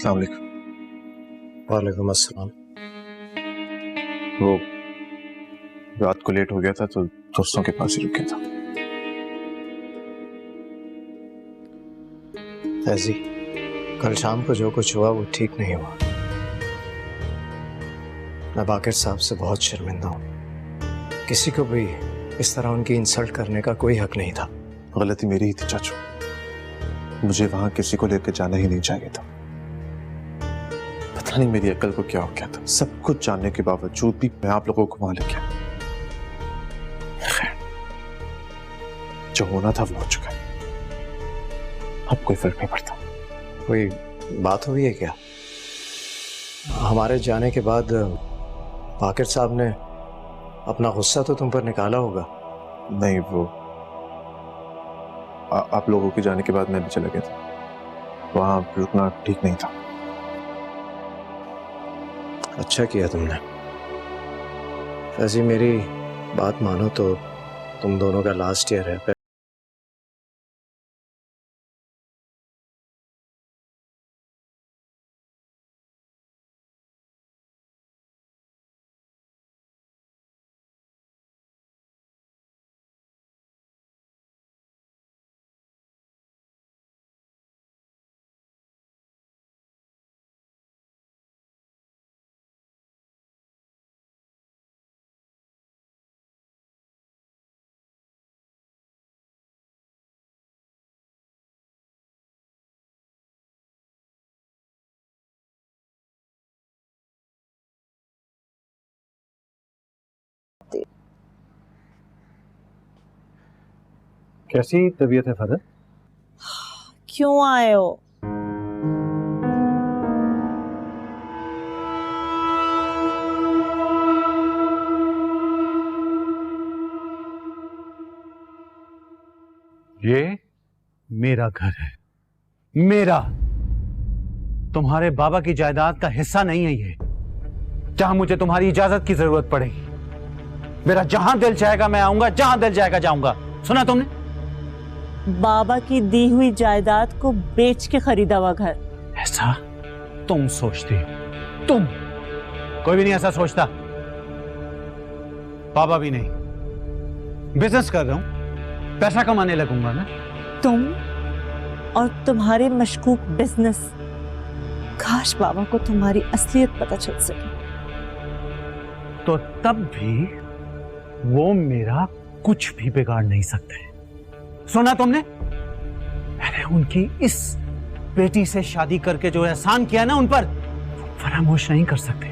अस्सलाम वालेकुम। वालेकुम अस्सलाम। वो रात को लेट हो गया था तो दोस्तों के पास ही रुक गया था। फैजी, कल शाम को जो कुछ हुआ वो ठीक नहीं हुआ। मैं बाकिर साहब से बहुत शर्मिंदा हूँ। किसी को भी इस तरह उनकी इंसल्ट करने का कोई हक नहीं था। गलती मेरी ही थी चाचू, मुझे वहां किसी को लेकर जाना ही नहीं चाहिए था। पता नहीं मेरी अक्ल को क्या हो गया था, सब कुछ जानने के बावजूद भी मैं आप लोगों को वहां ले गया। जो होना था वो हो चुका है, अब कोई फर्क नहीं पड़ता। कोई बात हुई है क्या? हमारे जाने के बाद बाकिर साहब ने अपना गुस्सा तो तुम पर निकाला होगा। नहीं, वो आप लोगों के जाने के बाद मैं भी चला गया था, वहां रुकना ठीक नहीं था। अच्छा किया तुमने। फैजी, मेरी बात मानो तो तुम दोनों का लास्ट ईयर है। कैसी तबीयत है फादर? क्यों आए हो? ये मेरा घर है, मेरा। तुम्हारे बाबा की जायदाद का हिस्सा नहीं है ये। जहां मुझे तुम्हारी इजाजत की जरूरत पड़ेगी, मेरा जहां दिल चाहेगा मैं आऊंगा, जहां दिल चाहेगा जाऊंगा। सुना तुमने? बाबा की दी हुई जायदाद को बेच के खरीदा हुआ घर। ऐसा तुम सोचती हो? तुम? कोई भी नहीं ऐसा सोचता, बाबा भी नहीं। बिजनेस कर रहा हूं, पैसा कमाने लगूंगा ना। तुम और तुम्हारे मशकूक बिजनेस, काश बाबा को तुम्हारी असलियत पता चल सके। तो तब भी वो मेरा कुछ भी बिगाड़ नहीं सकते। सुना तुमने? मैंने उनकी इस बेटी से शादी करके जो एहसान किया ना उन पर, फरामोश नहीं कर सकते,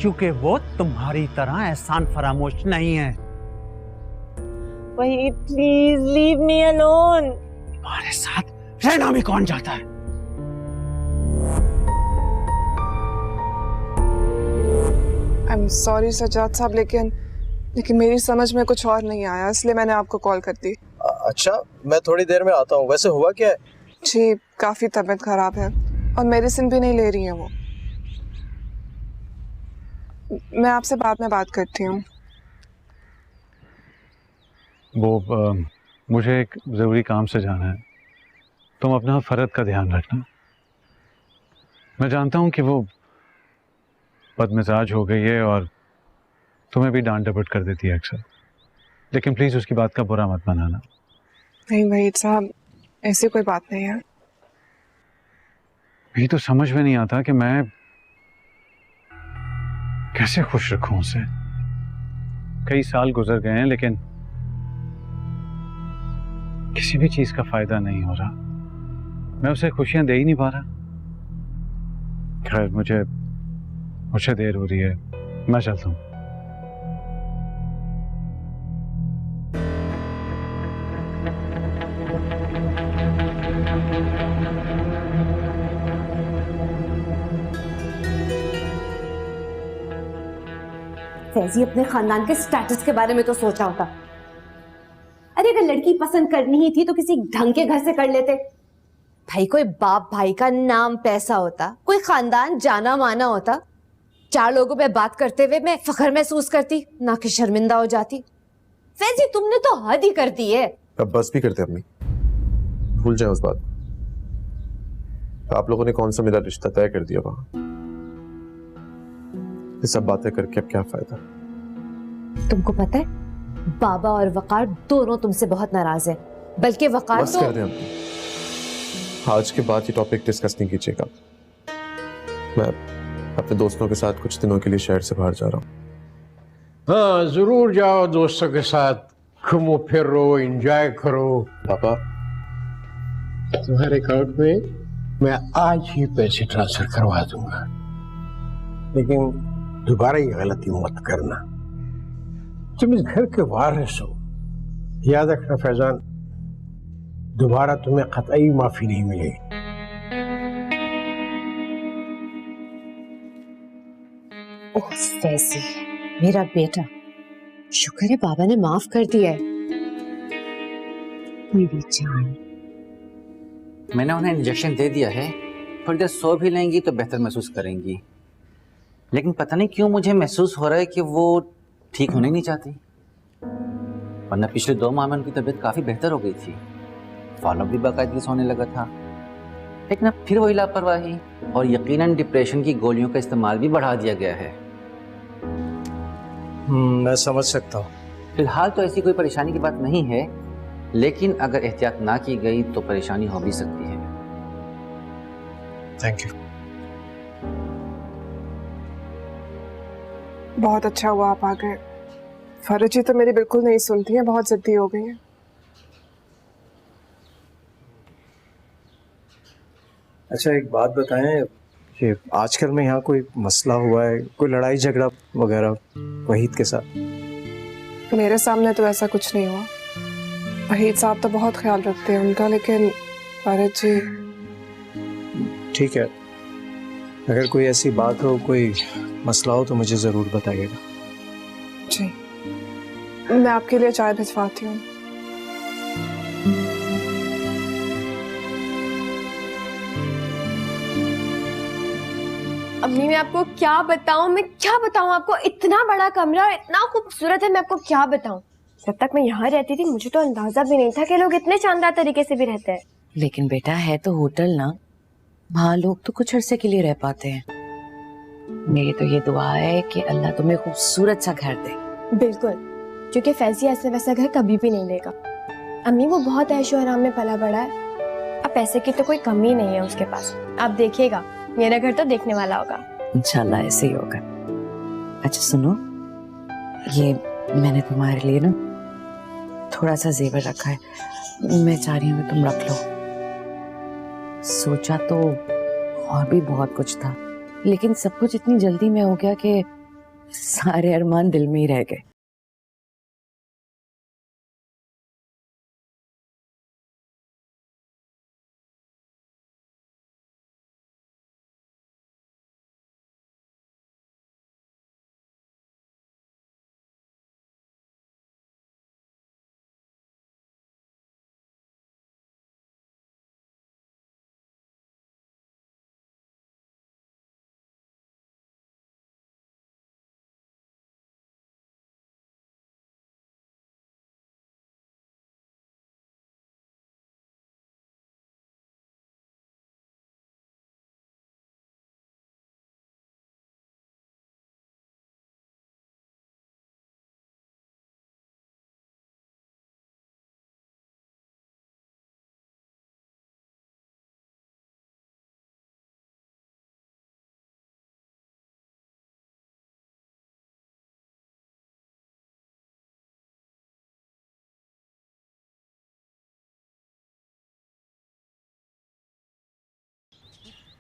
क्योंकि वो तुम्हारी तरह एहसान फरामोश नहीं है। वही, प्लीज लीव मी अलोन। तुम्हारे साथ रहना भी कौन चाहता है? आई एम सॉरी सज्जाद साहब, लेकिन मेरी समझ में कुछ और नहीं आया, इसलिए मैंने आपको कॉल कर दी। अच्छा, मैं थोड़ी देर में आता हूँ। वैसे हुआ क्या है? जी, काफी तबीयत खराब है और मेडिसिन भी नहीं ले रही है वो। मैं आपसे बाद में बात करती हूँ। वो मुझे एक जरूरी काम से जाना है। तुम अपना फरद का ध्यान रखना। मैं जानता हूं कि वो बदमिजाज हो गई है और तुम्हें भी डांट डपट कर देती है अक्सर, लेकिन प्लीज उसकी बात का बुरा मत मनाना। नहीं वहीद साहब, ऐसी कोई बात नहीं है। यही तो समझ में नहीं आता कि मैं कैसे खुश रखूं उसे। कई साल गुजर गए हैं लेकिन किसी भी चीज का फायदा नहीं हो रहा। मैं उसे खुशियां दे ही नहीं पा रहा। खैर, मुझे देर हो रही है, मैं चलता हूं। फैजी, अपने खानदान के स्टेटस के बारे में तो सोचा होता। अरे अगर लड़की पसंद करनी ही थी तो किसी ढंग के घर से कर लेते। भाई, कोई बाप भाई का नाम पैसा होता, कोई खानदान जाना माना होता, चार लोगों पे बात करते हुए मैं फख्र महसूस करती, ना कि शर्मिंदा हो जाती। फैजी, तुमने तो हद ही कर दी है। अब बस भी करते अम्मी, भूल जाए उस बात। आप लोगों ने कौन सा मेरा रिश्ता तय कर दिया वहां? ये सब बातें करके अब क्या फायदा? तुमको पता है बाबा और वकार दोनों तुमसे बहुत नाराज हैं। बल्कि वकार बस तो कर दें हम। आज के बाद ये टॉपिक डिस्कस नहीं कीजिएगा। मैं अपने दोस्तों के साथ कुछ दिनों के लिए शहर से बाहर जा रहा हूँ। हाँ जरूर जाओ, दोस्तों के साथ घूमो फिरो, एंजॉय करो। पापा, तुम्हारे अकाउंट में मैं आज ही पैसे ट्रांसफर करवा दूंगा, लेकिन दोबारा ये गलती मत करना। तुम इस घर के वारिस हो, याद रखना फैजान, दोबारा तुम्हें कतई माफी नहीं मिलेगी। ओह फैजी, मेरा बेटा, शुक्र है बाबा ने माफ कर दिया है। मेरी जान, मैंने उन्हें इंजेक्शन दे दिया है, थोड़ी देर सो भी लेंगी तो बेहतर महसूस करेंगी। लेकिन पता नहीं क्यों मुझे महसूस हो रहा है कि वो ठीक होने नहीं चाहती, वरना पिछले 2 माह में उनकी तबीयत काफ़ी बेहतर हो गई थी, फॉलो भी बाकायदगी से होने लगा था। लेकिन अब फिर वही लापरवाही और यकीनन डिप्रेशन की गोलियों का इस्तेमाल भी बढ़ा दिया गया है। मैं समझ सकता हूँ। फिलहाल तो ऐसी कोई परेशानी की बात नहीं है, लेकिन अगर एहतियात ना की गई तो परेशानी हो भी सकती है। Thank you. बहुत अच्छा हुआ आप आ गए। फरज जी तो मेरी बिल्कुल नहीं सुनती हैं, बहुत जिद्दी हो गई हैं। अच्छा एक बात बताएं, कि आजकल में यहाँ कोई मसला हुआ है, कोई लड़ाई झगड़ा वगैरह वहीद के साथ? मेरे सामने तो ऐसा कुछ नहीं हुआ। वहीद साहब तो बहुत ख्याल रखते हैं उनका, लेकिन फरज जी। ठीक है, अगर कोई ऐसी बात हो, कोई मसला हो तो मुझे ज़रूर बताइएगा। जी, मैं आपके लिए चाय भिजवाती हूँ। अम्मी मैं आपको क्या बताऊं, मैं क्या बताऊं आपको, इतना बड़ा कमरा और इतना खूबसूरत है, मैं आपको क्या बताऊं। जब तक मैं यहाँ रहती थी मुझे तो अंदाजा भी नहीं था कि लोग इतने शानदार तरीके से भी रहते हैं। लेकिन बेटा है तो होटल ना, वहाँ लोग तो कुछ अरसे के लिए रह पाते हैं। मेरी तो ये दुआ है कि अल्लाह तुम्हें खूबसूरत सा घर दे। बिल्कुल, क्योंकि फैजी ऐसे वैसा घर कभी भी नहीं लेगा। अम्मी वो बहुत ऐशो आराम में पला बड़ा है, अब पैसे की तो कोई कमी नहीं है उसके पास। आप देखिएगा मेरा घर तो देखने वाला होगा। इंशाल्लाह ऐसे ही होगा। अच्छा सुनो, ये मैंने तुम्हारे लिए ना थोड़ा सा जेवर रखा है, मैं चाह रही हूँ तुम रख लो। सोचा तो और भी बहुत कुछ था, लेकिन सब कुछ इतनी जल्दी में हो गया कि सारे अरमान दिल में ही रह गए।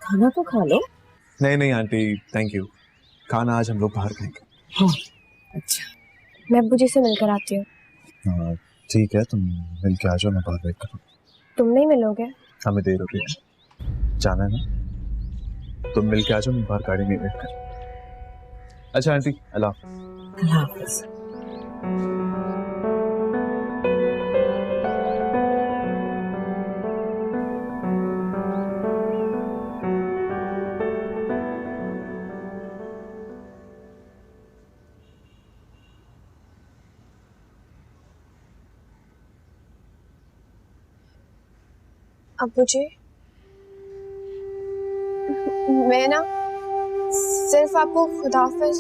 खाना तो खा लो। नहीं नहीं आंटी, थैंक यू। खाना आज हम लोग बाहर खाएंगे। हाँ अच्छा, मैं अब्बू जी से मिलकर आती हूँ। हाँ ठीक है, तुम मिल के आ जाओ, मैं बाहर वेट करूँ। तुम नहीं मिलोगे? हमें देर हो रही है, जाना है ना, तुम मिल के आ जाओ, मैं बाहर गाड़ी में वेट कर। अच्छा आंटी, अल्लाह हाफिज। अब्बू जी मैं ना सिर्फ आपको खुदाफिज।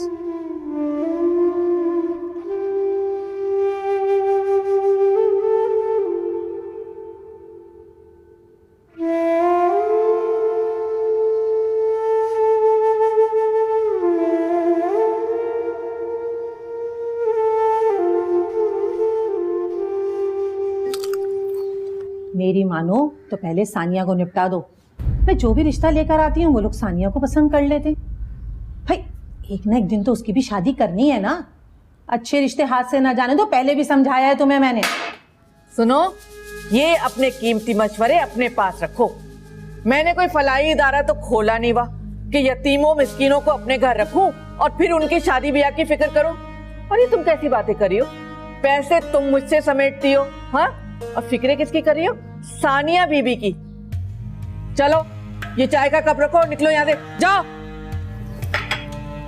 मेरी मानो तो पहले सानिया को निपटा दो। मैं जो भी रिश्ता लेकर आती हूँ वो लोग सानिया को पसंद कर लेते। भाई एक ना एक दिन तो उसकी भी शादी करनी है ना। अच्छे रिश्ते हाथ से ना जाने दो, पहले भी समझाया है तुम्हें मैंने। सुनो, ये अपने कीमती मशवरे अपने पास रखो। मैंने कोई फलाही इदारा तो खोला नहीं हुआ कि यतीमों मिस्कीनों को अपने घर रखूं और फिर उनकी शादी ब्याह की फिक्र करो। और ये तुम कैसी बातें करी हो? पैसे तुम मुझसे समेटती हो, हाँ? और फिक्रें किसकी कर रही हो? सानिया बीबी की। चलो ये चाय का कप रखो और निकलो यहाँ से, जाओ।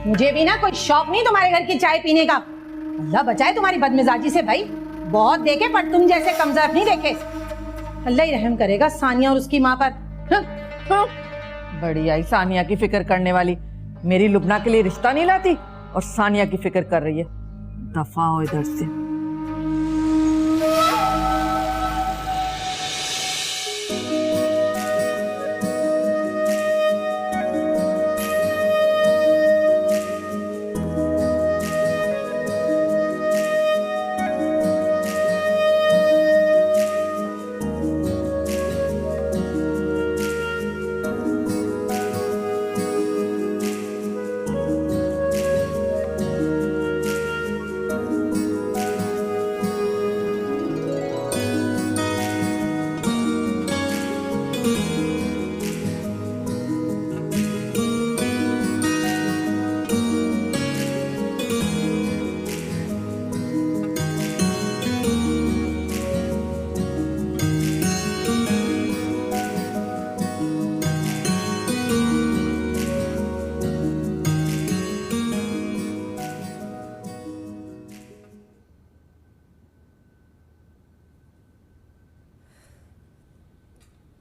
मुझे भी ना कोई शौक नहीं तुम्हारे घर की चाय पीने का। अल्लाह बचाए तुम्हारी बदमिजाजी से भाई। बहुत देखे पर तुम जैसे कमजोर नहीं देखे। अल्लाह ही रहम करेगा सानिया और उसकी माँ पर। बड़ी आई सानिया की फिक्र करने वाली। मेरी लुबना के लिए रिश्ता नहीं लाती और सानिया की फिक्र कर रही है। दफा हो इधर से।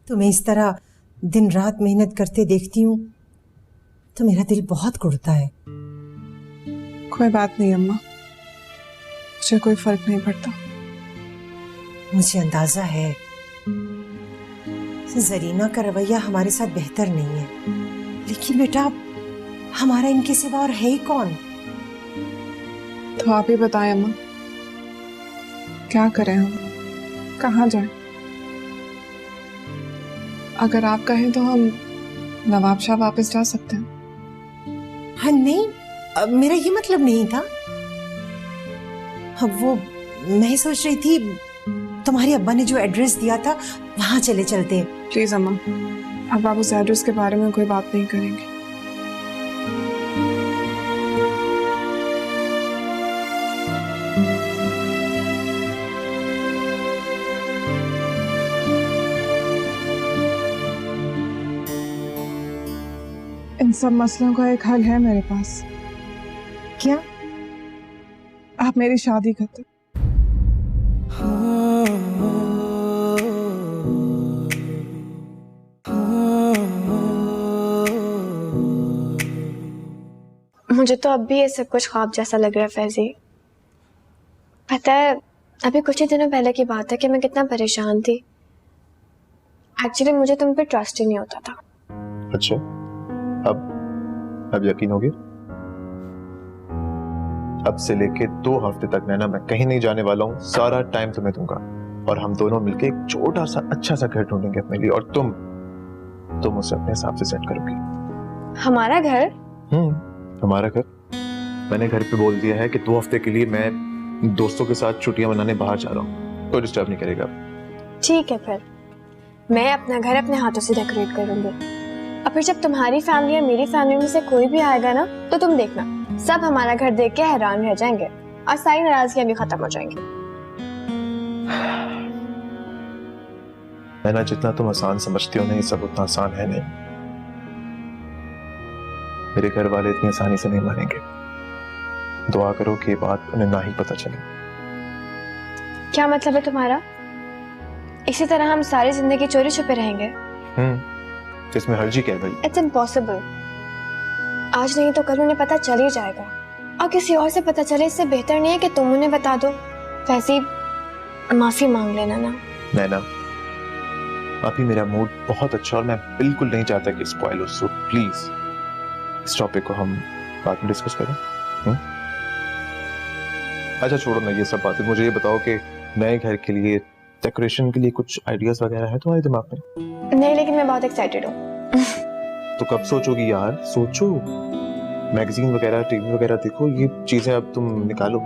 तुम्हें इस तरह दिन रात मेहनत करते देखती हूँ तो मेरा दिल बहुत कुढ़ता है। कोई बात नहीं अम्मा, मुझे कोई फर्क नहीं पड़ता। मुझे अंदाजा है जरीना का रवैया हमारे साथ बेहतर नहीं है, लेकिन बेटा हमारा इनके सिवा और है ही कौन? तो आप ही बताएं अम्मा, क्या करें हम, कहाँ जाएं? अगर आप कहें तो हम नवाबशाह वापस जा सकते हैं। हाँ नहीं, मेरा ये मतलब नहीं था। अब वो मैं सोच रही थी तुम्हारे अब्बा ने जो एड्रेस दिया था वहां चले चलते हैं। प्लीज अम्मा, अब आप उस एड्रेस के बारे में कोई बात नहीं करेंगे। इन सब मसलों का एक हल है मेरे पास। क्या? आप मेरी शादी कर दो। मुझे तो अब भी ये सब कुछ ख्वाब जैसा लग रहा है फैजी। पता है, अभी कुछ ही दिनों पहले की बात है कि मैं कितना परेशान थी। एक्चुअली मुझे तुम पे ट्रस्ट ही नहीं होता था। अच्छा, अब यकीन हो गया? अब से लेके 2 हफ्ते तक नैना मैं कहीं नहीं जाने वाला हूँ। सारा टाइम तुम्हें दूंगा और हम दोनों मिलके एक छोटा सा अच्छा सा घर ढूंढेंगे अपने लिए, और तुम उसे अपने हिसाब से सेट करोगी। हमारा घर? हमारा घर। मैंने घर पे बोल दिया है कि 2 हफ्ते के लिए मैं दोस्तों के साथ छुट्टियां मनाने बाहर जा रहा हूँ। कोई डिस्टर्ब नहीं करेगा। ठीक है, फिर मैं अपना घर अपने हाथों से डेकोरेट करूंगी। और फिर जब तुम्हारी फैमिली या मेरी फैमिली में से कोई भी आएगा ना, तो तुम देखना सब हमारा घर देख के हैरान रह जाएंगे और सारी नाराजगियां भी खत्म हो जाएंगी। नैना, जितना तुम आसान समझती हो ना, ये सब उतना आसान है नहीं। मेरे घर वाले इतनी आसानी से नहीं मानेंगे। दुआ करो कि ये बात उन्हें ना ही पता चले। क्या मतलब है तुम्हारा? इसी तरह हम सारी जिंदगी चोरी छुपे रहेंगे? इसमें हर्जी क्या है भाई? It's impossible. आज नहीं तो कल उन्हें पता चल ही जाएगा, और किसी और से पता चले इससे बेहतर नहीं है कि तुम उन्हें बता दो। वैसे माफी मांग लेना ना। नैना, अभी मेरा मूड बहुत अच्छा और मैं बिल्कुल नहीं चाहता कि स्पॉइल हो, सो प्लीज इस टॉपिक को हम बाद में डिस्कस करें। अच्छा छोड़ो ना ये सब बातें, मुझे ये बताओ कि नए घर के लिए डेकोरेशन के लिए कुछ आइडियाज वगैरह है तुम्हारे दिमाग में? नहीं, लेकिन मैं बहुत एक्साइटेड हूँ। तो कब सोचोगी यार, सोचो, मैगजीन वगैरह टीवी वगैरह देखो, ये चीजें अब तुम निकालो।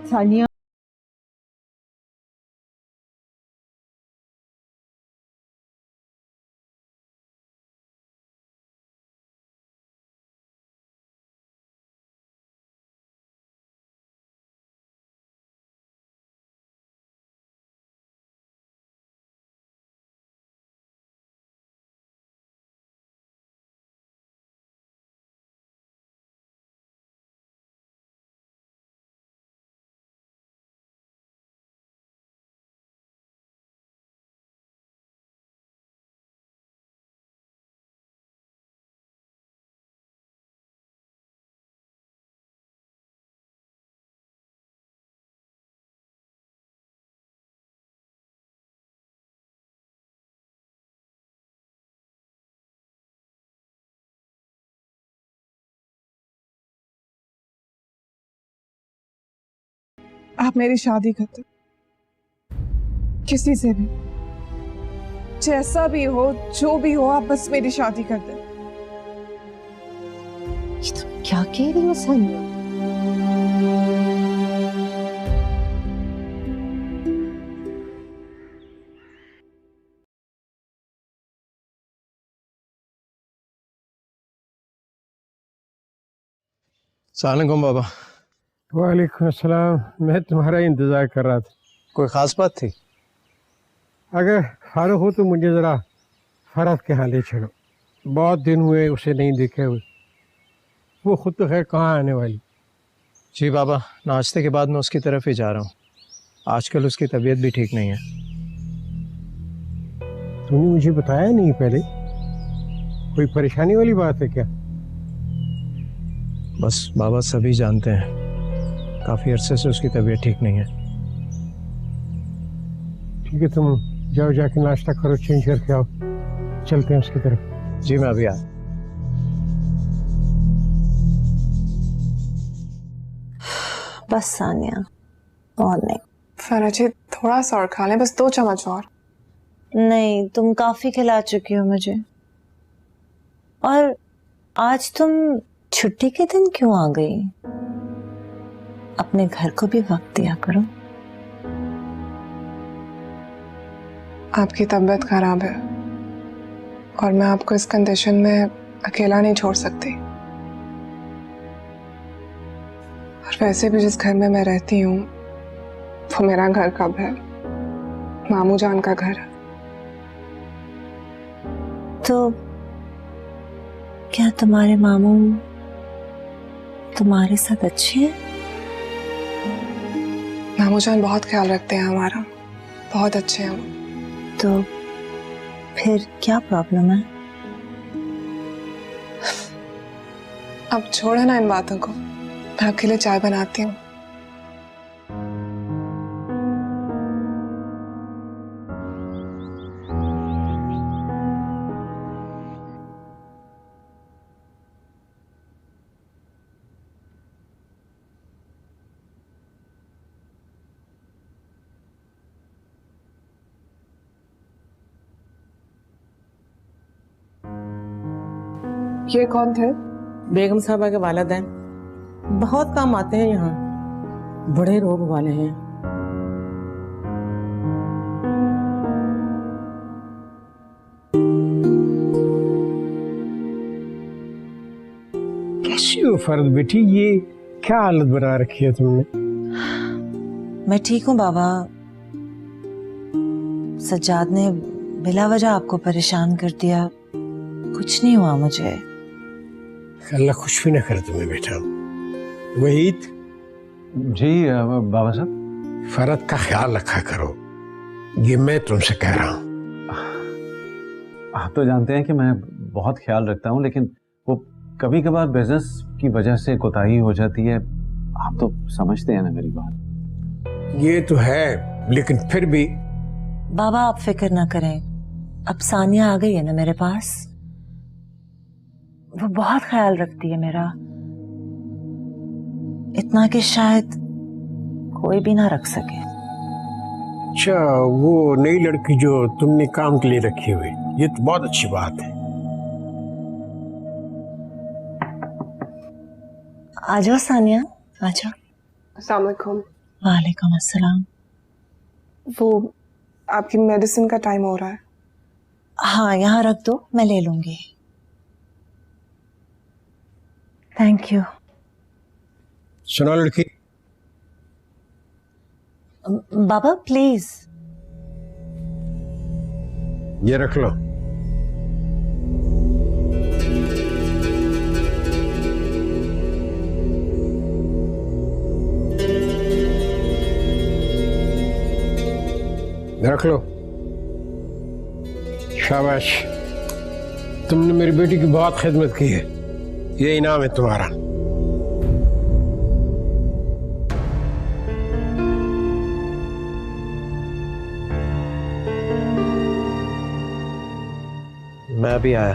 सानिया, आप मेरी शादी करते, किसी से भी, जैसा भी हो, जो भी हो, आप बस मेरी शादी कर दे। तुम क्या कह रही हो सानिया? सलाम बाबा। वालेकुम अस्सलाम। मैं तुम्हारा इंतजार कर रहा था। कोई खास बात थी? अगर फारूक हो तो मुझे ज़रा फरहत के यहाँ ले चलो, बहुत दिन हुए उसे नहीं देखे हुए। वो खुद तो खैर कहाँ आने वाली। जी बाबा, नाश्ते के बाद मैं उसकी तरफ ही जा रहा हूँ। आजकल उसकी तबीयत भी ठीक नहीं है। तुमने मुझे बताया नहीं पहले? कोई परेशानी वाली बात है क्या? बस बाबा सभी जानते हैं, काफ़ी अरसे से उसकी तबीयत ठीक नहीं है। ठीक है, तुम जाओ, जाके नाश्ता करो, चेंज करके आओ, चलते हैं उसकी तरफ। जी मैं अभी आ। बस सानिया, और नहीं। फरा जी थोड़ा सा और खा लें, बस 2 चम्मच और। नहीं, तुम काफी खिला चुकी हो मुझे। और आज तुम छुट्टी के दिन क्यों आ गई? अपने घर को भी वक्त दिया करो। आपकी तबीयत खराब है और मैं आपको इस कंडीशन में अकेला नहीं छोड़ सकती। और वैसे भी जिस घर में मैं रहती हूँ वो मेरा घर कब है, मामू जान का घर है। तो क्या तुम्हारे मामू तुम्हारे साथ अच्छे हैं? मामू जान बहुत ख्याल रखते हैं हमारा, बहुत अच्छे हैं वो। तो फिर क्या प्रॉब्लम है? अब छोड़े ना इन बातों को, मैं आपके लिए चाय बनाती हूँ। ये कौन थे? बेगम साहबा के वालिदैन, बहुत काम आते हैं यहाँ, बड़े रोग वाले हैं। कैसी हो फर्द बेटी, ये क्या हालत बना रखी है तुमने? मैं ठीक हूँ बाबा। सज्जाद ने बिला वजह आपको परेशान कर दिया, कुछ नहीं हुआ मुझे। अल्लाह कुछ भी ना करे तुम्हें बेटा। वहीद जी बाबा साहब। फरत का ख्याल रखा करो, ये मैं तुमसे कह रहा हूँ। आप तो जानते हैं कि मैं बहुत ख्याल रखता हूँ, लेकिन वो कभी कभार बिजनेस की वजह से कोताही हो जाती है। आप तो समझते हैं ना मेरी बात। ये तो है, लेकिन फिर भी बाबा आप फिक्र ना करें, अब सानिया आ गई है ना मेरे पास, वो बहुत ख्याल रखती है मेरा, इतना कि शायद कोई भी ना रख सके। अच्छा, वो नई लड़की जो तुमने काम के लिए रखी हुई, ये तो बहुत अच्छी बात है। आ जाओ सानिया, आ जाओ। अस्सलाम वालेकुम। वालेकुम अस्सलाम। वो आपकी मेडिसिन का टाइम हो रहा है। हाँ यहाँ रख दो, मैं ले लूंगी। Thank you. सुनो लड़की, बाबा प्लीज। ये रख लो। रख लो। शाबाश, तुमने मेरी बेटी की बहुत खिदमत की है, ये इनाम है तुम्हारा। मैं अभी आया।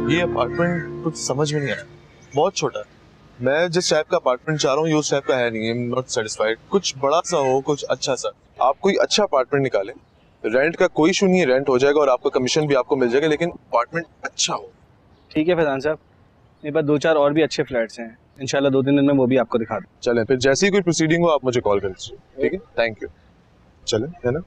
ये अपार्टमेंट कुछ समझ में नहीं आया, बहुत छोटा है। मैं जिस टाइप का अपार्टमेंट चाह रहा हूँ ये उस टाइप का है नहीं। I am not satisfied. कुछ बड़ा सा हो, कुछ अच्छा सा। आप कोई अच्छा अपार्टमेंट निकालें, रेंट का कोई इशू नहीं है, रेंट हो जाएगा और आपका कमीशन भी आपको मिल जाएगा, लेकिन अपार्टमेंट अच्छा हो। ठीक है फैजान साहब, मेरे पास 2-4 और भी अच्छे फ्लैट्स हैं, इंशाल्लाह 2-3 दिन में वो भी आपको दिखा दूँ। चलें, फिर जैसे ही कोई प्रोसीडिंग हो आप मुझे कॉल कर दीजिए, ठीक है? Thank you. चलें, है ना?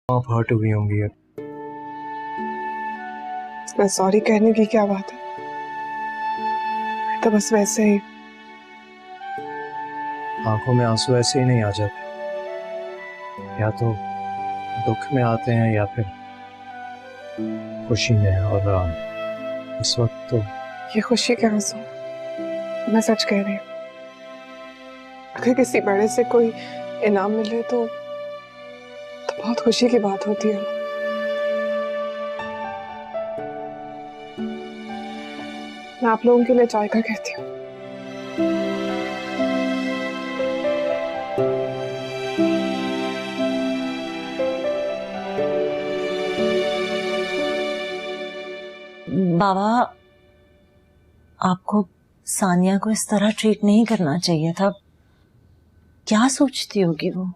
आप हर्ट हुई होंगी। मैं सॉरी कहने की क्या बात है, तो बस वैसे ही। आंखों में आंसू ऐसे ही नहीं आ जाते, या तो दुख में आते हैं या फिर खुशी में। और इस वक्त तो ये खुशी के आंसू, मैं सच कह रही हूँ। अगर किसी बड़े से कोई इनाम मिले तो बहुत खुशी की बात होती है। मैं आप लोगों के लिए चाय का कहती हूँ। बाबा आपको सानिया को इस तरह ट्रीट नहीं करना चाहिए था। क्या सोचती होगी वो?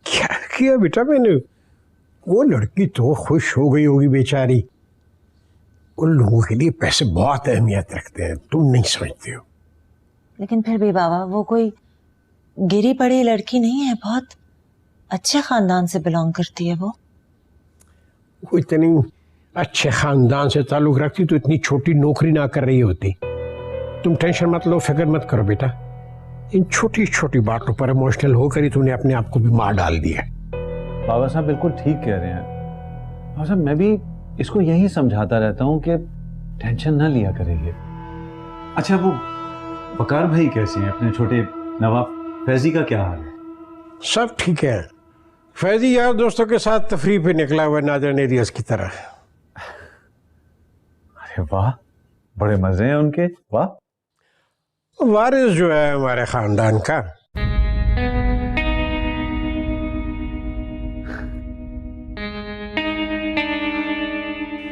क्या किया बेटा मैंने? वो लड़की तो खुश हो गई होगी बेचारी। उन लोगों के लिए पैसे बहुत अहमियत रखते हैं, तुम नहीं समझते हो। लेकिन फिर भी बाबा वो कोई गिरी पड़ी लड़की नहीं है, बहुत अच्छे खानदान से बिलोंग करती है वो इतनी अच्छे खानदान से ताल्लुक रखती तो इतनी छोटी नौकरी ना कर रही होती। तुम टेंशन मत लो, फिक्र मत करो बेटा। इन छोटी छोटी बातों पर इमोशनल होकर ही तुमने अपने आप को भी मार डाल दिया। बाबा साहब बिल्कुल ठीक कह रहे हैं। बाबा साहब मैं भी इसको यही समझाता रहता हूँ कि टेंशन ना लिया करेंगे। अच्छा वो वकार भाई कैसे हैं? अपने छोटे नवाब फैजी का क्या हाल है? सब ठीक है। फैजी यार दोस्तों के साथ तफरीह पे निकला हुआ नादर एरियाज की तरह। अरे वाह, बड़े मजे हैं उनके। वाह, वारिस जो है हमारे खानदान का।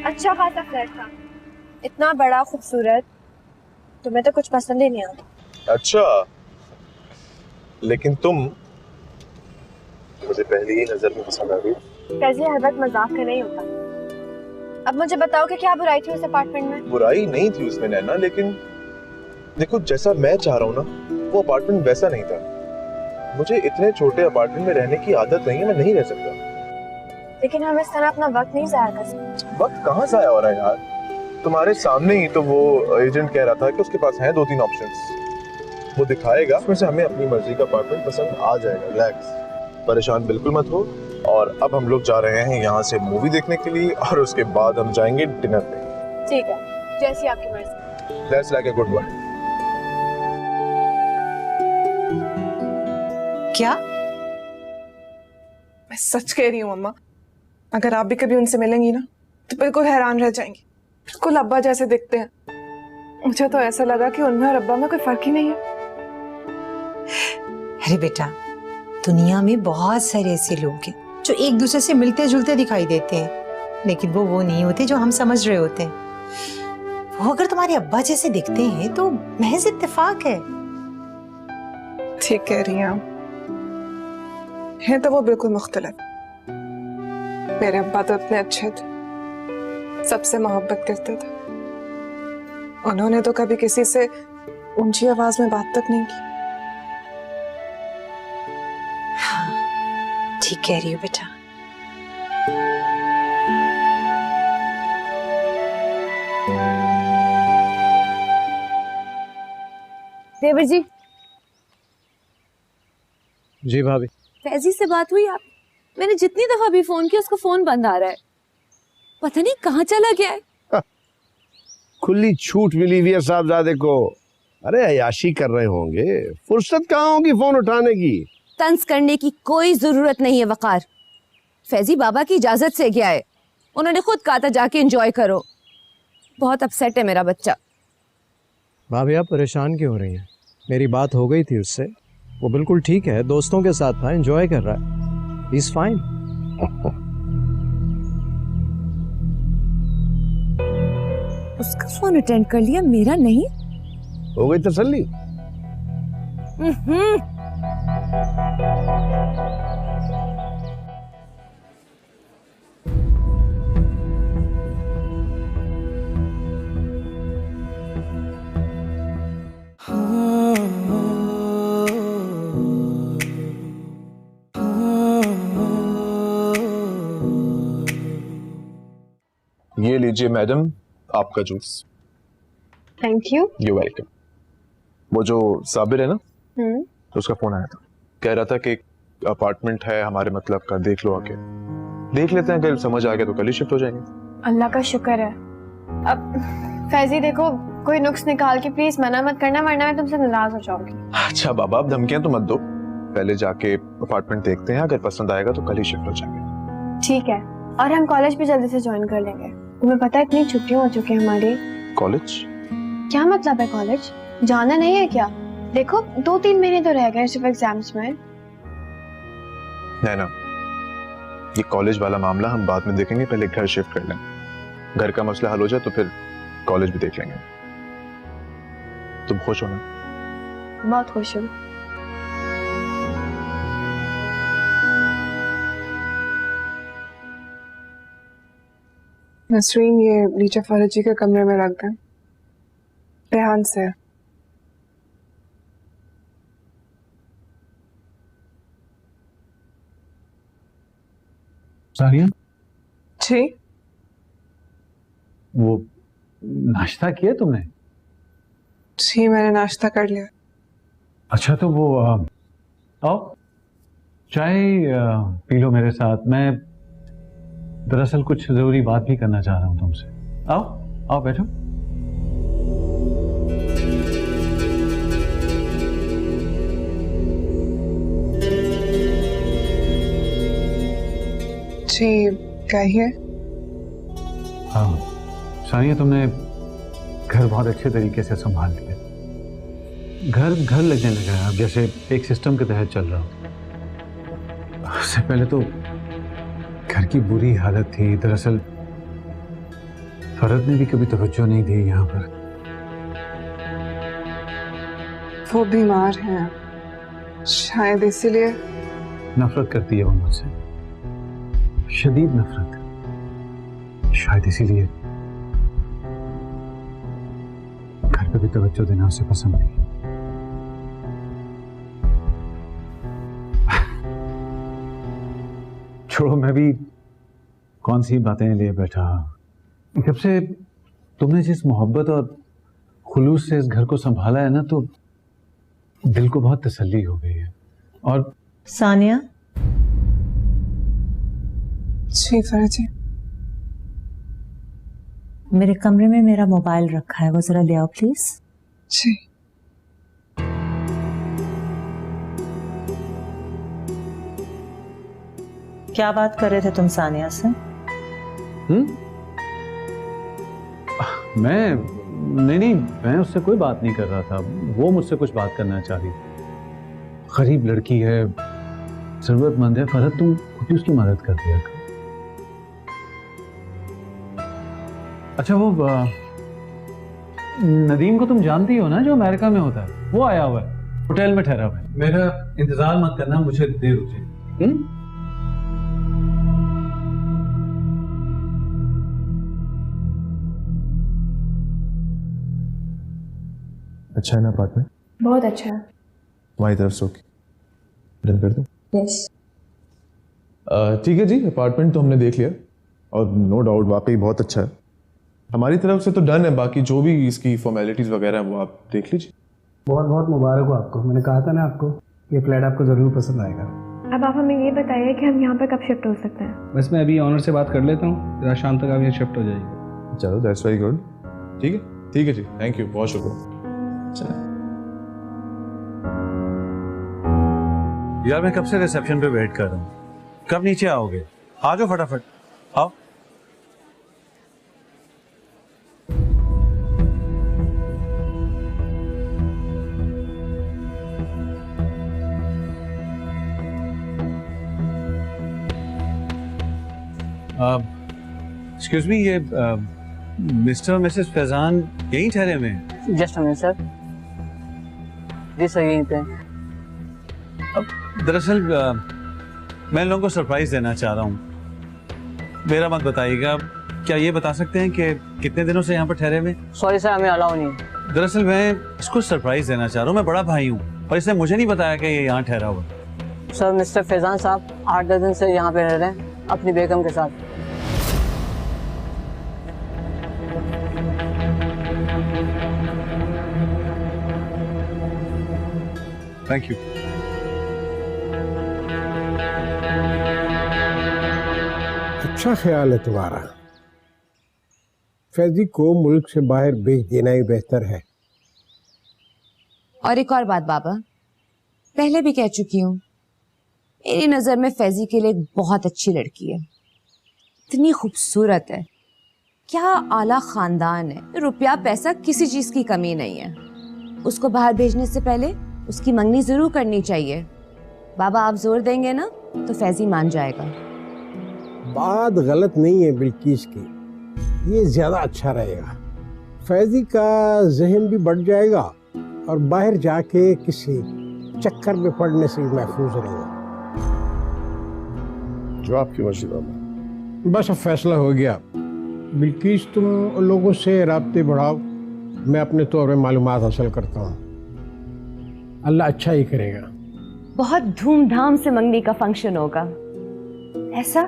अच्छा खासा फ्लैट था, इतना बड़ा खूबसूरत, तुम्हें तो कुछ पसंद ही नहीं आता। अच्छा, लेकिन तुम मुझे पहली ही नजर में पसंद आ गई। फैजी हर वक्त मजाक का नहीं होता। अब मुझे बताओ कि क्या बुराई थी उस अपार्टमेंट में? बुराई नहीं थी उसमें नैना, लेकिन देखो जैसा मैं चाह रहा हूँ ना वो अपार्टमेंट वैसा नहीं था। मुझे इतने छोटे अपार्टमेंट में रहने की आदत नहीं है, मैं नहीं रह सकता। लेकिन हम इस तरह अपना वक्त नहीं जाया कर सकते। वक्त कहाँ जाया हो रहा है यार, तुम्हारे सामने ही तो वो एजेंट कह रहा था कि उसके पास हैं 2-3 ऑप्शंस, वो दिखाएगा, उसमें से हमें अपनी मर्जी का अपार्टमेंट पसंद आ जाएगा। रिलैक्स, परेशान बिल्कुल मत हो। और अब हम लोग जा रहे हैं यहाँ से मूवी देखने के लिए और उसके बाद हम जाएंगे डिनर पे। ठीक है, जैसी आपकी मर्जी। That's like a good one. क्या? मैं सच कह रही हूँ अम्मा, अगर आप भी कभी उनसे मिलेंगी ना तो बिल्कुल हैरान रह जाएंगी। बिल्कुल अब्बा जैसे दिखते हैं। मुझे तो ऐसा लगा कि उनमें और अब्बा में कोई फर्क ही नहीं है। अरे बेटा, दुनिया में बहुत सारे ऐसे लोग हैं जो एक दूसरे से मिलते जुलते दिखाई देते हैं, लेकिन वो नहीं होते जो हम समझ रहे होते हैं। वो अगर तुम्हारे अब्बा जैसे दिखते हैं तो महज इत्तेफाक है। ठीक कह रही हैं हैं तो वो बिल्कुल मुख्तलिफ। मेरे अब्बा तो इतने अच्छे थे, सबसे मोहब्बत करते थे। उन्होंने तो कभी किसी से ऊंची आवाज में बात तक नहीं की। ठीक कह रही हो बेटा। देवर जी। जी भाभी। फैजी से बात हुई आप? मैंने जितनी दफा भी फोन किया उसका फोन बंद आ रहा है, पता नहीं कहाँ चला गया है। खुली छूट मिली हुई है साहबजादे को। अरे अयाशी कर रहे होंगे, फुर्सत कहाँ होगी फोन उठाने की। तंज करने की कोई जरूरत नहीं है वकार। फैजी बाबा की इजाजत से गया है, उन्होंने खुद कहा था जाके एंजॉय करो। बहुत अपसेट है मेरा बच्चा। भाभी आप परेशान क्यों हो रही हैं? मेरी बात हो गई थी उससे, वो बिल्कुल ठीक है, दोस्तों के साथ था, एंजॉय कर रहा है, ही इज फाइन। उसका फोन अटेंड कर लिया, मेरा नहीं। हो गई तसल्ली? ये लीजिए मैडम आपका juice. Thank you. You welcome. वो जो साबिर है ना, तो उसका फोन आया था, कह रहा था कि अपार्टमेंट है हमारे मतलब का, देख लो आके। देख लेते हैं, अगर समझ आ गया तो कल ही शिफ्ट हो जाएंगे। अल्लाह का शुक्र है। अब फैजी देखो, कोई नुक्स निकाल के प्लीज मना मत करना, वरना मैं तुमसे नाराज हो जाऊंगी। अच्छा बाबा, अब धमकियां तो मत दो, पहले जाके अपार्टमेंट देखते हैं, अगर पसंद आएगा तो कल ही शिफ्ट हो जाएंगे। ठीक है, और हम कॉलेज भी जल्दी से ज्वाइन कर लेंगे। तुम्हें पता है इतनी छुट्टियां हो चुकी है हमारी। कॉलेज? क्या मतलब है कॉलेज? जाना नहीं है क्या? देखो 2-3 महीने तो रह गए सिर्फ एग्जाम्स में। नैना, ये कॉलेज वाला मामला हम बाद में देखेंगे, पहले घर शिफ्ट कर लें। घर का मसला हल हो जाए तो फिर कॉलेज भी देख लेंगे। तुम खुश हो ना? बहुत खुश हूँ। नसरीन, ये नीचे फरज जी के कमरे में रख दें, ध्यान से। सानिया जी? वो नाश्ता किया तुमने? जी मैंने नाश्ता कर लिया। अच्छा तो वो आओ चाय पी लो मेरे साथ। मैं दरअसल कुछ जरूरी बात भी करना चाह रहा हूँ तुमसे। आओ आओ बैठो। जी कहिए। हाँ सानिया, तुमने घर बहुत अच्छे तरीके से संभाल लिया। घर घर लगने लगा है अब, जैसे एक सिस्टम के तहत चल रहा हो। उससे पहले तो घर की बुरी हालत थी। दरअसल फरद ने भी कभी तवज्जो नहीं दी यहाँ पर। वो बीमार हैं, शायद इसीलिए। नफरत करती है वो मुझसे। शदीद नफरत। शायद इसीलिए घर पे भी तवज्जो देना उसे पसंद नहीं। छोड़ो, मैं भी कौन सी बातें लिए बैठा। जब से तुमने जिस मोहब्बत और खुलूस से इस घर को संभाला है ना, तो दिल को बहुत तसल्ली हो गई है। और सानिया। जी फरह जी। मेरे कमरे में मेरा मोबाइल रखा है, वो जरा ले आओ प्लीज। जी। क्या बात कर रहे थे तुम सानिया से? नहीं, मैं उससे कोई बात नहीं कर रहा था। वो मुझसे कुछ बात करना चाह रही। गरीब लड़की है, जरूरतमंद है। फरहत, तुम खुद ही उसकी मदद कर दिया कर। अच्छा, वो नदीम को तुम जानती हो ना, जो अमेरिका में होता है? वो आया हुआ है, होटल में ठहरा हुआ है। मेरा इंतजार मत करना, मुझे देर हो जाएगी। अच्छा है ना अपार्टमेंट? बहुत अच्छा है। तुम्हारी तरफ से ओके, डन कर दूं? यस। ठीक है जी, अपार्टमेंट तो हमने देख लिया और नो डाउट वाकई बहुत अच्छा है। हमारी तरफ से तो डन है, बाकी जो भी इसकी फॉर्मेलिटीज वगैरह है वो आप देख लीजिए। बहुत बहुत मुबारक हो आपको। मैंने कहा था ना आपको, ये फ्लैट आपको ज़रूर पसंद आएगा। अब आप हमें ये बताइए कि हम यहाँ पर कब शिफ्ट हो सकते हैं? बस मैं अभी ऑनर से बात कर लेता हूँ, फिर आज शाम तक आप यहाँ शिफ्ट हो जाएगी। चलो, दैट्स वेरी गुड। ठीक है जी, थैंक यू, बहुत शुक्रिया। यार, मैं कब से रिसेप्शन पे वेट कर रहा हूँ। कब नीचे आओगे? आ जाओ फटाफट, आओ। एक्सक्यूज मी, ये मिस्टर और मिसेस फैजान यहीं ठहरे हुए हैं? Just minute sir. जी सर, यहीं पे। दरअसल मैं इन लोगों को सरप्राइज देना चाह रहा हूँ। मेरा मत बताइएगा, क्या ये बता सकते हैं कि कितने दिनों से यहाँ पर ठहरे हुए? सॉरी सर, हमें अलाउ नहीं। दरअसल मैं इसको सरप्राइज देना चाह रहा हूँ। मैं बड़ा भाई हूँ और इसने मुझे नहीं बताया कि ये यहाँ ठहरा हुआ। सर, मिस्टर फैजान साहब 8-10 दिन से यहाँ पे रह रहे हैं अपनी बेगम के साथ। Thank you. अच्छा ख्याल है तुम्हारा। फैजी को मुल्क से बाहर भेज देना ही बेहतर है। और एक और बात बाबा, पहले भी कह चुकी हूँ, मेरी नजर में फैजी के लिए एक बहुत अच्छी लड़की है। इतनी खूबसूरत है, क्या आला खानदान है, रुपया पैसा किसी चीज की कमी नहीं है। उसको बाहर भेजने से पहले उसकी मंगनी जरूर करनी चाहिए। बाबा, आप जोर देंगे ना तो फैजी मान जाएगा। बात गलत नहीं है बिल्किस की, ये ज्यादा अच्छा रहेगा। फैजी का जहन भी बढ़ जाएगा और बाहर जाके किसी चक्कर में पड़ने से महफूज रहेगा। जो आपकी मर्जी बाबा। बस अब फैसला हो गया। बिल्किस, तुम उन लोगों से राब्ते बढ़ाओ, मैं अपने तौर पे मालूमात हासिल करता हूँ। अल्लाह अच्छा ही करेगा। बहुत धूमधाम से मंगनी का फंक्शन होगा, ऐसा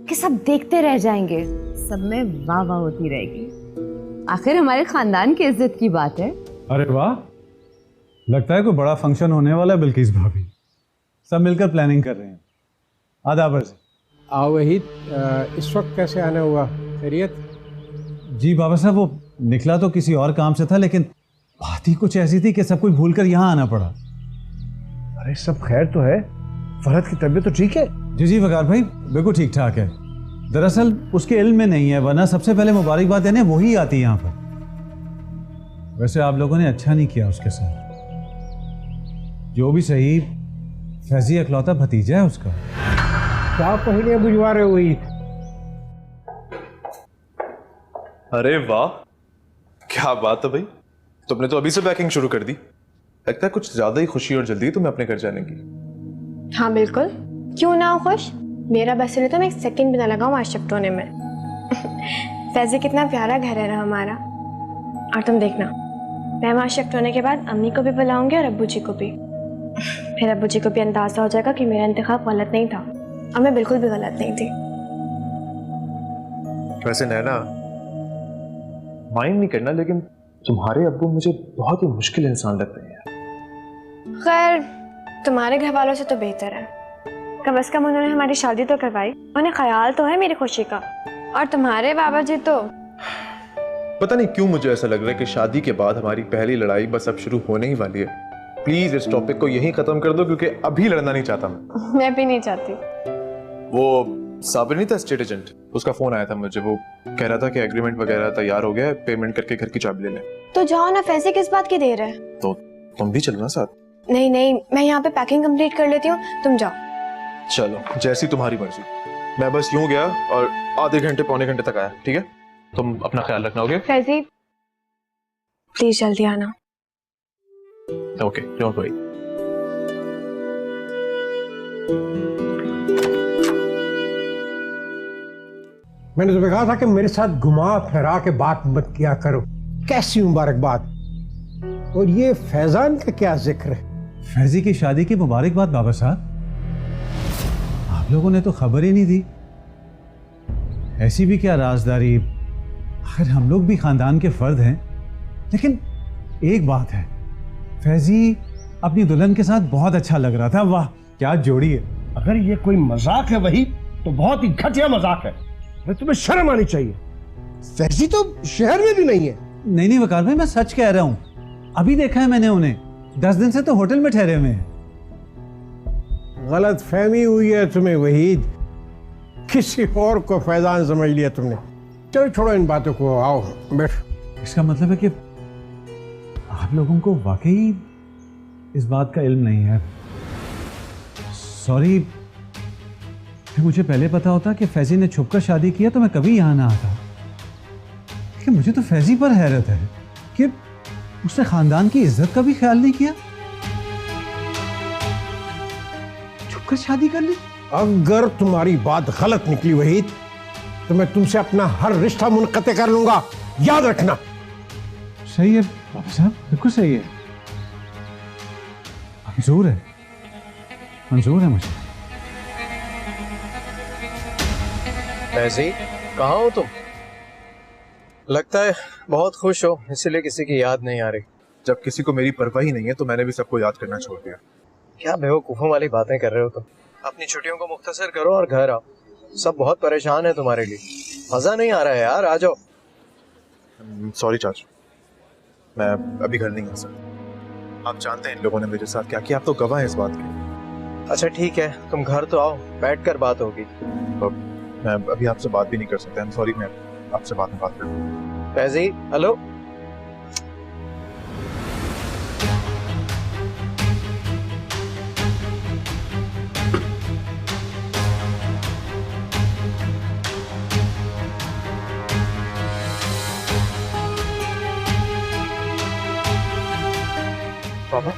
कि सब देखते रह जाएंगे। सब में वाह वाह होती रहेगी। आखिर हमारे खानदान की इज्जत की बात है। अरे वाह, लगता है कोई बड़ा फंक्शन होने वाला है। बिल्किस भाभी, सब मिलकर प्लानिंग कर रहे हैं। आदाब अर्ज़। आओ वहीद, इस वक्त कैसे आना हुआ? खैरियत? जी बाबा साहब, वो निकला तो किसी और काम से था, लेकिन बात ही कुछ ऐसी थी कि सब कुछ भूलकर यहाँ आना पड़ा। अरे सब खैर तो है? फरहत की तबीयत तो ठीक है? जी वकार भाई, बिल्कुल ठीक ठाक है। दरअसल उसके इल्म में नहीं है, वरना सबसे पहले मुबारकबाद देने वही आती यहाँ पर। वैसे आप लोगों ने अच्छा नहीं किया उसके साथ। जो भी सही, फैजी अकलौता भतीजा है उसका। क्या पहले बुझवा रहे हुई? अरे वाह, क्या बात है भाई, तुमने तो अभी से पैकिंग शुरू कर दी। लगता है कुछ ज्यादा ही खुशी और जल्दी तुम्हें अपने घर जाने की। हाँ बिल्कुल, क्यों ना हो खुश। मेरा बस चले तो मैं 1 सेकंड भी ना लगाऊं आज शिफ्ट में। फैजी कितना प्यारा घर है ना हमारा। और तुम देखना, मैं वहाँ शिफ्ट होने के बाद अम्मी को भी बुलाऊंगी और अब्बू जी को भी। फिर अब्बू जी को भी अंदाजा हो जाएगा कि मेरा इंतखाब गलत नहीं था, और मैं बिल्कुल भी गलत नहीं थी। वैसे नैना, माइंड नहीं करना, लेकिन तुम्हारे अब्बू मुझे बहुत ही मुश्किल इंसान लगते हैं। खैर, तुम्हारे घर वालों से तो बेहतर है। कम से कम उन्होंने हमारी शादी तो करवाई, उन्हें ख्याल तो है मेरी खुशी का। और तुम्हारे बाबा जी तो पता नहीं क्यों मुझे ऐसा लग रहा है कि शादी के बाद हमारी पहली लड़ाई बस अब शुरू होने ही वाली है। प्लीज इस टॉपिक को यहीं खत्म कर दो, क्योंकि अभी लड़ना नहीं चाहता मैं भी नहीं चाहती। वो साबिर नहीं था स्टेट एजेंट, उसका फोन आया था मुझे। वो कह रहा था कि एग्रीमेंट वगैरह तैयार हो गया है, पेमेंट करके घर की चाबी ले ले। तो जाओ ना, फैजी किस बात की देर है? तो तुम भी चलना साथ। नहीं नहीं, मैं यहाँ पे पैकिंग कंप्लीट कर लेती हूँ, तुम जाओ। चलो, जैसी तुम्हारी मर्जी। मैं बस यूं गया और आधे घंटे पौने घंटे तक आया, ठीक है? तुम अपना ख्याल रखना। ओके फैजी, प्लीज जल्दी आना। Okay, don't worry. मैंने तुम्हें कहा था कि मेरे साथ घुमा फिरा के बात मत किया करो। कैसी मुबारकबाद। और ये फैजान का क्या जिक्र है? फैजी की शादी की मुबारकबाद बाबा साहब। आप लोगों ने तो खबर ही नहीं दी। ऐसी भी क्या राजदारी, आखिर हम लोग भी खानदान के फर्द हैं। लेकिन एक बात है, फैजी अपनी दुल्हन के साथ बहुत अच्छा लग रहा था। वाह क्या जोड़ी है। अगर ये कोई मजाक है वही तो बहुत ही घटिया मजाक है। तुम्हें शर्म आनी चाहिए। फैजी तो शहर में भी नहीं है। नहीं वकार भाई, मैं सच कह रहा हूं। अभी देखा है मैंने उन्हें, 10 दिन से तो होटल में ठहरे हुए हैं। गलत फहमी हुई है तुम्हें वहीद, किसी और को फैजान समझ लिया तुमने। चलो छोड़ो इन बातों को, आओ बैठो। इसका मतलब है कि आप लोगों को वाकई इस बात का इल्म नहीं है। सॉरी, मुझे पहले पता होता कि फैजी ने छुपकर शादी किया तो मैं कभी यहाँ ना आता। लेकिन मुझे तो फैजी पर हैरत है कि उसने खानदान की इज्जत का भी ख्याल नहीं किया, छुपकर शादी कर ली। अगर तुम्हारी बात गलत निकली वहीद तो मैं तुमसे अपना हर रिश्ता मुनक़ते कर लूंगा, याद रखना। सही है बाबा साहब, बिल्कुल सही है। मंजूर है मुझे। फैजी, कहाँ हो तुम? लगता है बहुत खुश हो, इसीलिए किसी की याद नहीं आ रही। जब किसी को मेरी परवाह ही नहीं है तो मैंने भी सबको याद करना छोड़ दिया। क्या बेवकूफ़ों वाली बातें कर रहे हो तुम? अपनी छुट्टियों को मुख्तसर करो और घर आओ। सब बहुत परेशान है तुम्हारे लिए। मजा नहीं आ रहा है यार, आ जाओ। सॉरी चाचू, मैं अभी घर नहीं आ सकता। आप जानते हैं इन लोगों ने मेरे साथ क्या किया, आप तो गवाह हैं इस बात के। अच्छा ठीक है, तुम घर तो आओ, बैठकर बात होगी। मैं अभी आपसे बात भी नहीं कर सकता। I'm sorry, मैं आपसे बाद में बात करूँ। फैजी, हेलो। पापा